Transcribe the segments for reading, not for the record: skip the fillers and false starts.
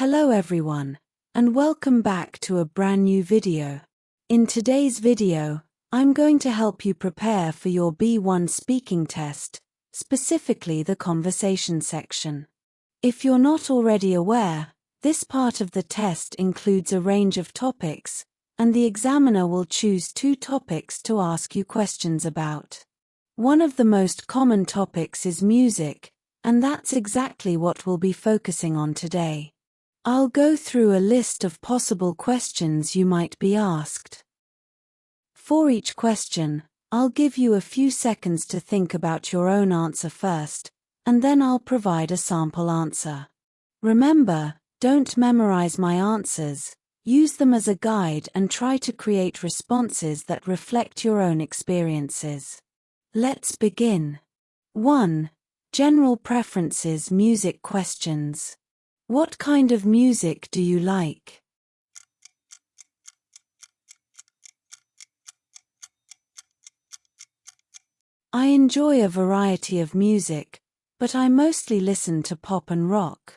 Hello everyone, and welcome back to a brand new video. In today's video, I'm going to help you prepare for your B1 speaking test, specifically the conversation section. If you're not already aware, this part of the test includes a range of topics, and the examiner will choose 2 topics to ask you questions about. One of the most common topics is music, and that's exactly what we'll be focusing on today. I'll go through a list of possible questions you might be asked. For each question, I'll give you a few seconds to think about your own answer first, and then I'll provide a sample answer. Remember, don't memorize my answers, use them as a guide and try to create responses that reflect your own experiences. Let's begin. 1. General preferences music questions. What kind of music do you like? I enjoy a variety of music, but I mostly listen to pop and rock.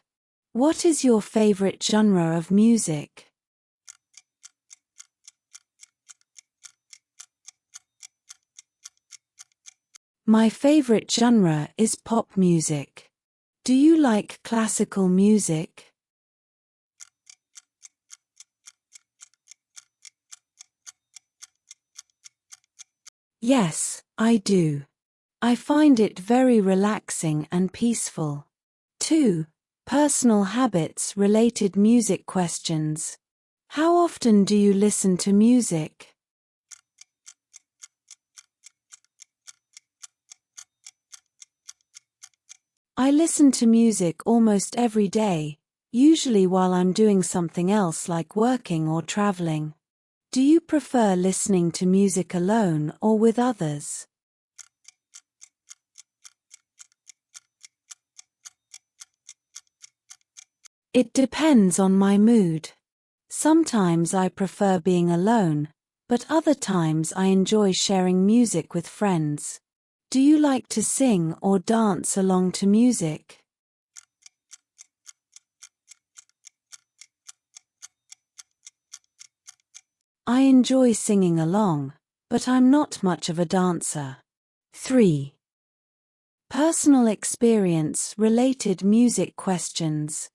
What is your favorite genre of music? My favorite genre is pop music. Do you like classical music? Yes, I do. I find it very relaxing and peaceful. 2. Personal habits related music questions. How often do you listen to music? I listen to music almost every day, usually while I'm doing something else like working or traveling. Do you prefer listening to music alone or with others? It depends on my mood. Sometimes I prefer being alone, but other times I enjoy sharing music with friends. Do you like to sing or dance along to music? I enjoy singing along, but I'm not much of a dancer. 3. Personal experience related music questions.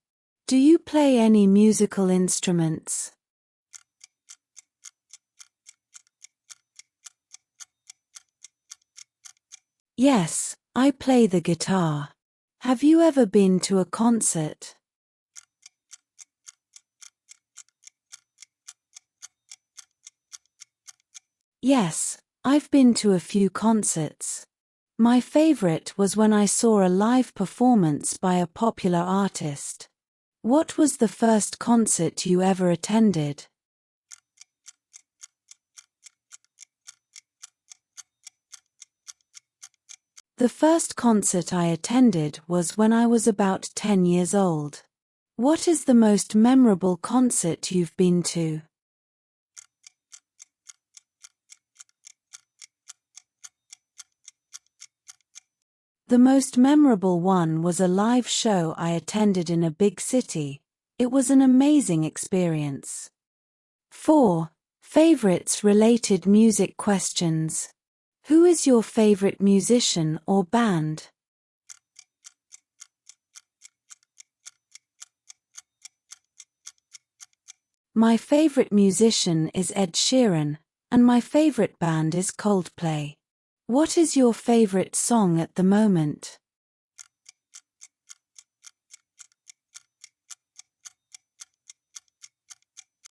Do you play any musical instruments? Yes, I play the guitar. Have you ever been to a concert? Yes, I've been to a few concerts. My favorite was when I saw a live performance by a popular artist. What was the first concert you ever attended? The first concert I attended was when I was about 10 years old. What is the most memorable concert you've been to? The most memorable one was a live show I attended in a big city. It was an amazing experience. 4. Favorites related music questions. Who is your favorite musician or band? My favorite musician is Ed Sheeran, and my favorite band is Coldplay. What is your favorite song at the moment?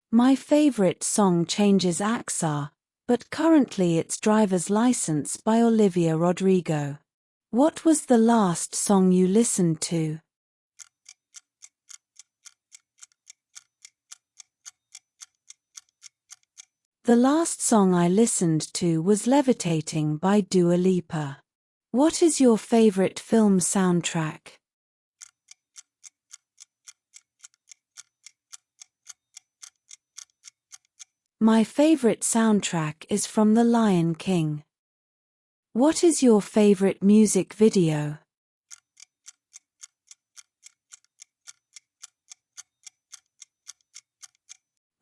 My favorite song changes AXA, but currently it's Driver's License by Olivia Rodrigo. What was the last song you listened to? The last song I listened to was Levitating by Dua Lipa. What is your favorite film soundtrack? My favorite soundtrack is from The Lion King. What is your favorite music video?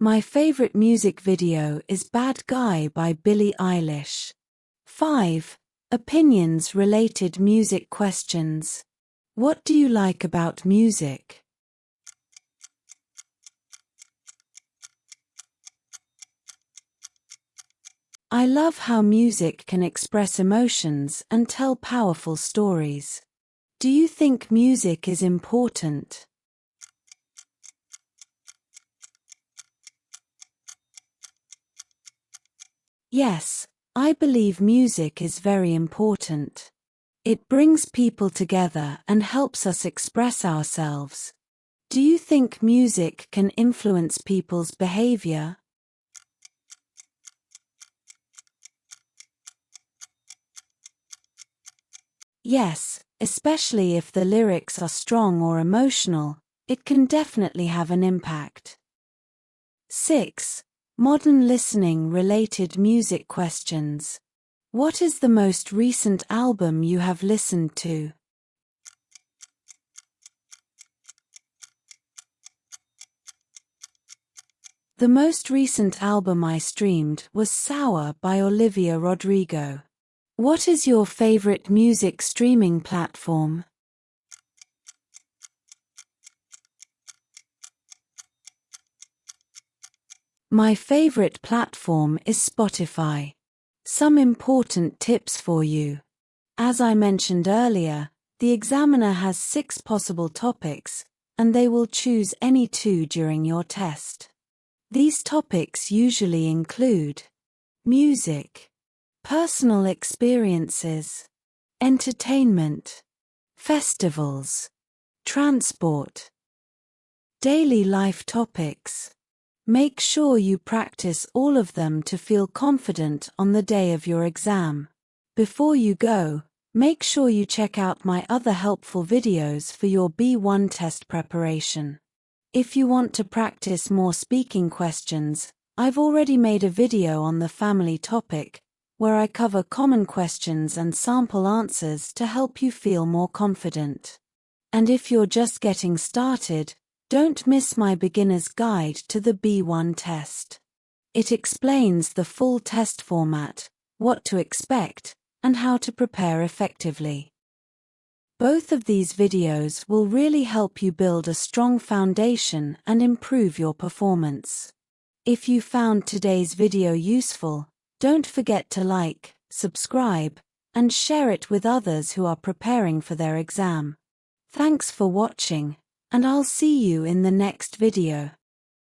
My favorite music video is Bad Guy by Billie Eilish. 5. Opinions-related music questions. What do you like about music? I love how music can express emotions and tell powerful stories. Do you think music is important? Yes, I believe music is very important. It brings people together and helps us express ourselves. Do you think music can influence people's behavior? Yes, especially if the lyrics are strong or emotional, it can definitely have an impact. 6. Modern listening-related music questions. What is the most recent album you have listened to? The most recent album I streamed was Sour by Olivia Rodrigo. What is your favorite music streaming platform? My favorite platform is Spotify. Some important tips for you. As I mentioned earlier, the examiner has 6 possible topics, and they will choose any 2 during your test. These topics usually include music, personal experiences, entertainment, festivals, transport, daily life topics. Make sure you practice all of them to feel confident on the day of your exam. Before you go, make sure you check out my other helpful videos for your B1 test preparation. If you want to practice more speaking questions, I've already made a video on the family topic, where I cover common questions and sample answers to help you feel more confident. And if you're just getting started, don't miss my beginner's guide to the B1 test. It explains the full test format, what to expect, and how to prepare effectively. Both of these videos will really help you build a strong foundation and improve your performance. If you found today's video useful, don't forget to like, subscribe, and share it with others who are preparing for their exam. Thanks for watching, and I'll see you in the next video.